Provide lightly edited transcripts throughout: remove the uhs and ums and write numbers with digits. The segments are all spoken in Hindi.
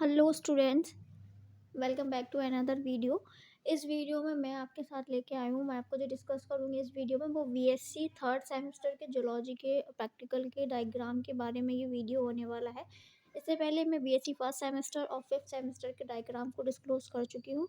Hello students, welcome back to another video. इस वीडियो में मैं आपके साथ लेके आई हूँ। मैं आपको जो डिस्कस करूँगी इस वीडियो में वो बीएससी थर्ड सेमेस्टर के जूलॉजी के प्रैक्टिकल के डायग्राम के बारे में ये वीडियो होने वाला है। इससे पहले मैं बीएससी फर्स्ट सेमेस्टर और फिफ्थ सेमेस्टर के डायग्राम को डिस्क्लोज कर चुकी हूँ।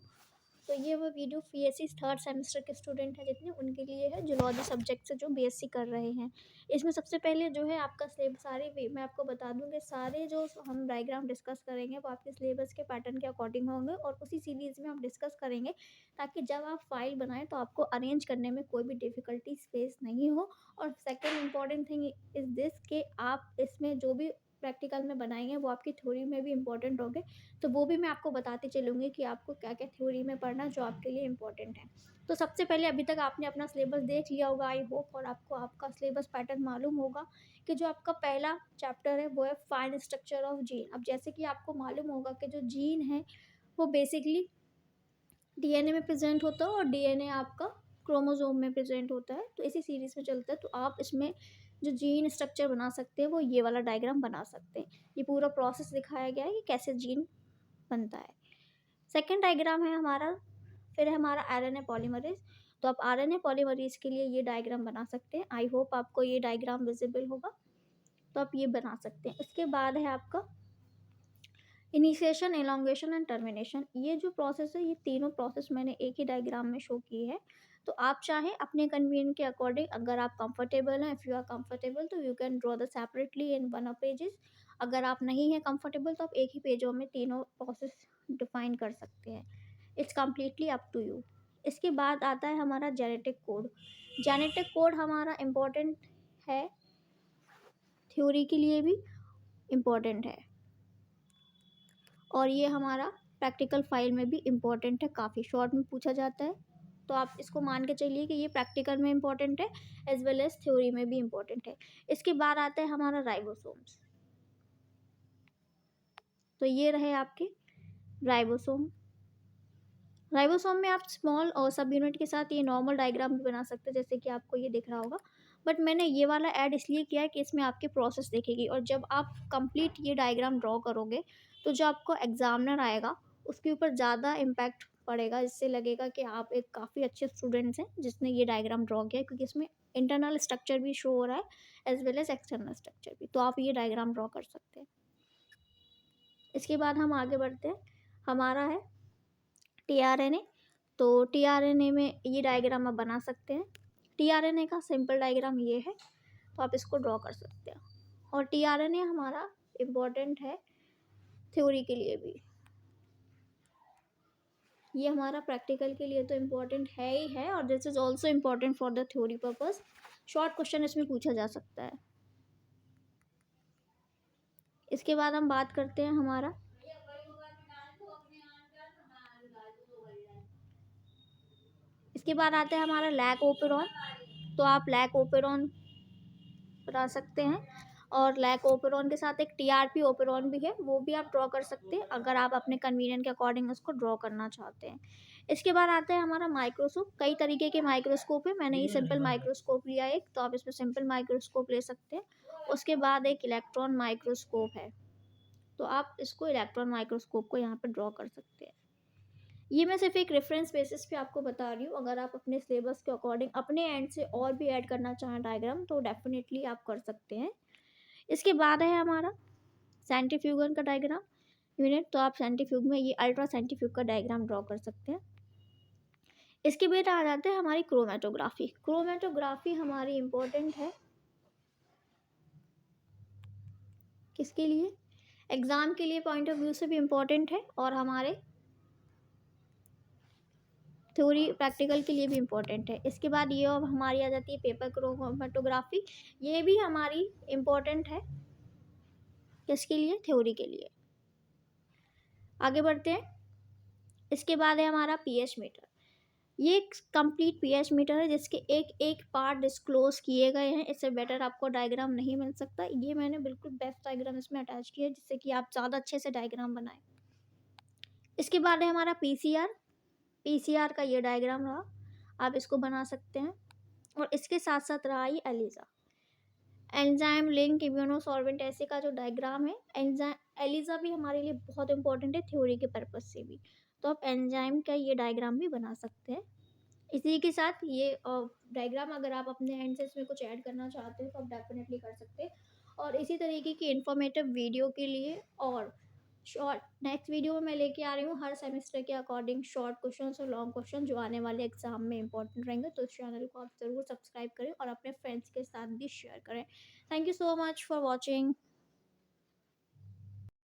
तो ये वो वीडियो बीएससी थर्ड सेमेस्टर के स्टूडेंट हैं जितने उनके लिए है, जूलॉजी सब्जेक्ट से जो बीएससी कर रहे हैं। इसमें सबसे पहले जो है आपका सिलेबस मैं आपको बता दूं कि सारे जो हम डायग्राम डिस्कस करेंगे वो आपके सिलेबस के पैटर्न के अकॉर्डिंग होंगे और उसी सीरीज़ में हम डिस्कस करेंगे, ताकि जब आप फाइल बनाएं तो आपको अरेंज करने में कोई भी डिफ़िकल्टीज फेस नहीं हो। और second important thing is this कि आप इसमें जो भी प्रैक्टिकल में बनाएंगे वो आपकी थ्योरी में भी इंपॉर्टेंट होंगे। तो वो भी मैं आपको बताती चलूँगी कि आपको क्या-क्या थ्योरी में पढ़ना जो आपके लिए इम्पोर्टेंट है। तो सबसे पहले अभी तक आपने अपना सिलेबस देख लिया होगा आई होप, और आपको आपका सिलेबस पैटर्न मालूम होगा कि जो आपका पहला चैप्टर है वो है फाइन स्ट्रक्चर ऑफ जीन। अब जैसे कि आपको मालूम होगा कि जो जीन है वो बेसिकली डीएनए में प्रेजेंट होता है और डीएनए आपका क्रोमोसोम में प्रेजेंट होता है। तो इसी सीरीज़ में चलता है। तो आप इसमें जो जीन स्ट्रक्चर बना सकते हैं वो ये वाला डायग्राम बना सकते हैं। ये पूरा प्रोसेस दिखाया गया है कि कैसे जीन बनता है। सेकेंड डायग्राम है हमारा, फिर है हमारा आरएनए पॉलीमरेज। तो आप आरएनए पॉलीमरेज के लिए ये डायग्राम बना सकते हैं। आई होप आपको ये डायग्राम विजिबल होगा, तो आप ये बना सकते हैं। इसके बाद है आपका इनिशिएशन, एलोंगेशन एंड टर्मिनेशन। ये जो प्रोसेस है ये तीनों प्रोसेस मैंने एक ही डायग्राम में शो की है। तो आप चाहें अपने कन्वीनियंट के अकॉर्डिंग, अगर आप कंफर्टेबल हैं, इफ़ यू आर कंफर्टेबल तो you can draw the separately in one of pages. अगर आप नहीं हैं कंफर्टेबल तो आप एक ही पेजों में तीनों प्रोसेस डिफाइन कर सकते हैं। It's completely up to you. इसके बाद आता है हमारा जेनेटिक कोड। जेनेटिक कोड हमारा इम्पोर्टेंट है, थ्योरी के लिए भी इम्पोर्टेंट है, और ये हमारा प्रैक्टिकल फाइल में भी इम्पोर्टेंट है, काफ़ी शॉर्ट में पूछा जाता है। तो आप इसको मान के चलिए कि ये प्रैक्टिकल में इम्पोर्टेंट है एज वेल एज थ्योरी में भी इम्पोर्टेंट है। इसके बाद आता है हमारा राइबोसोम्स। तो ये रहे आपके राइबोसोम। राइबोसोम में आप स्मॉल और सब यूनिट के साथ ये नॉर्मल डायग्राम भी बना सकते हैं, जैसे कि आपको ये दिख रहा होगा। बट मैंने ये वाला ऐड इसलिए किया है कि इसमें आपके प्रोसेस देखेगी, और जब आप कंप्लीट ये डायग्राम ड्रॉ करोगे तो जो आपको एग्जामिनर आएगा उसके ऊपर ज़्यादा इम्पैक्ट पड़ेगा। इससे लगेगा कि आप एक काफ़ी अच्छे स्टूडेंट्स हैं जिसने ये डायग्राम ड्रॉ किया है, क्योंकि इसमें इंटरनल स्ट्रक्चर भी शो हो रहा है as well as external structure भी। तो आप ये डायग्राम ड्रॉ कर सकते हैं। इसके बाद हम आगे बढ़ते हैं। हमारा है टीआरएनए। तो टीआरएनए में ये डायग्राम आप बना सकते हैं। टीआरएनए का सिंपल डायग्राम ये है, तो आप इसको ड्रॉ कर सकते हैं। और टीआरएनए हमारा इम्पोर्टेंट है थ्योरी के लिए भी। ये हमारा प्रैक्टिकल के लिए तो इम्पोर्टेंट है ही है, और this is also important for the theory purpose. Short question इसमें पूछा जा सकता है। इसके बाद हम बात करते हैं हमारा इसके बाद आता है हमारा लैक ओपेरॉन। तो आप लैक ओपेरॉन बना सकते हैं, और लैक ओपेरॉन के साथ एक टीआरपी ओपेरॉन भी है, वो भी आप ड्रॉ कर सकते हैं अगर आप अपने कन्वीनियंट के अकॉर्डिंग उसको ड्रॉ करना चाहते हैं। इसके बाद आता है हमारा माइक्रोस्कोप। कई तरीके के माइक्रोस्कोप है, मैंने ये सिंपल माइक्रोस्कोप लिया एक, तो आप इसमें सिंपल माइक्रोस्कोप ले सकते हैं। उसके बाद एक इलेक्ट्रॉन माइक्रोस्कोप है, तो आप इसको इलेक्ट्रॉन माइक्रोस्कोप को यहाँ पर ड्रॉ कर सकते हैं। ये मैं सिर्फ एक रेफरेंस बेसिस पे आपको बता रही हूँ। अगर आप अपने सिलेबस के अकॉर्डिंग अपने एंड से और भी ऐड करना चाहें डायग्राम तो डेफिनेटली आप कर सकते हैं। इसके बाद है हमारा सेंट्रीफ्यूगन का डायग्राम यूनिट। तो आप सेंट्रीफ्यूग में ये अल्ट्रा सेंट्रीफ्यूग का डायग्राम ड्रॉ कर सकते हैं। इसके बाद आ जाते हैं हमारी क्रोमेटोग्राफी। क्रोमेटोग्राफी हमारी इम्पोर्टेंट है किसके लिए, एग्ज़ाम के लिए पॉइंट ऑफ व्यू से भी इम्पोर्टेंट है, और हमारे थ्योरी प्रैक्टिकल के लिए भी इम्पोर्टेंट है। इसके बाद ये अब हमारी आ जाती है पेपर क्रोमेटोग्राफी। ये भी हमारी इम्पोर्टेंट है किसके लिए, थ्योरी के लिए। आगे बढ़ते हैं। इसके बाद है हमारा पीएच मीटर। ये एक कंप्लीट पीएच मीटर है जिसके एक एक पार्ट डिस्क्लोज किए गए हैं। इससे बेटर आपको डायग्राम नहीं मिल सकता। ये मैंने बिल्कुल बेस्ट डायग्राम इसमें अटैच किया है जिससे कि आप ज़्यादा अच्छे से डायग्राम बनाएं। इसके बाद है हमारा पीसीआर। पीसीआर का ये डायग्राम रहा, आप इसको बना सकते हैं। और इसके साथ साथ रहा ये एलिजा। एंजाइम, लिंक, इम्यूनोसॉल्वेंट ऐसे का जो डायग्राम है, एंजाइम एलिजा भी हमारे लिए बहुत इंपॉर्टेंट है थ्योरी के पर्पज से भी। तो आप एंजाइम का ये डायग्राम भी बना सकते हैं। इसी के साथ ये डायग्राम अगर आप अपने एंड से इसमें कुछ ऐड करना चाहते हो तो आप डेफिनेटली कर सकते हैं। और इसी तरीके की इन्फॉर्मेटिव वीडियो के लिए और शॉर्ट नेक्स्ट वीडियो में मैं लेके आ रही हूँ हर सेमेस्टर के अकॉर्डिंग शॉर्ट क्वेश्चन और लॉन्ग क्वेश्चन जो आने वाले एग्जाम में इंपॉर्टेंट रहेंगे। तो इस चैनल को आप ज़रूर सब्सक्राइब करें और अपने फ्रेंड्स के साथ भी शेयर करें। Thank you so much for watching.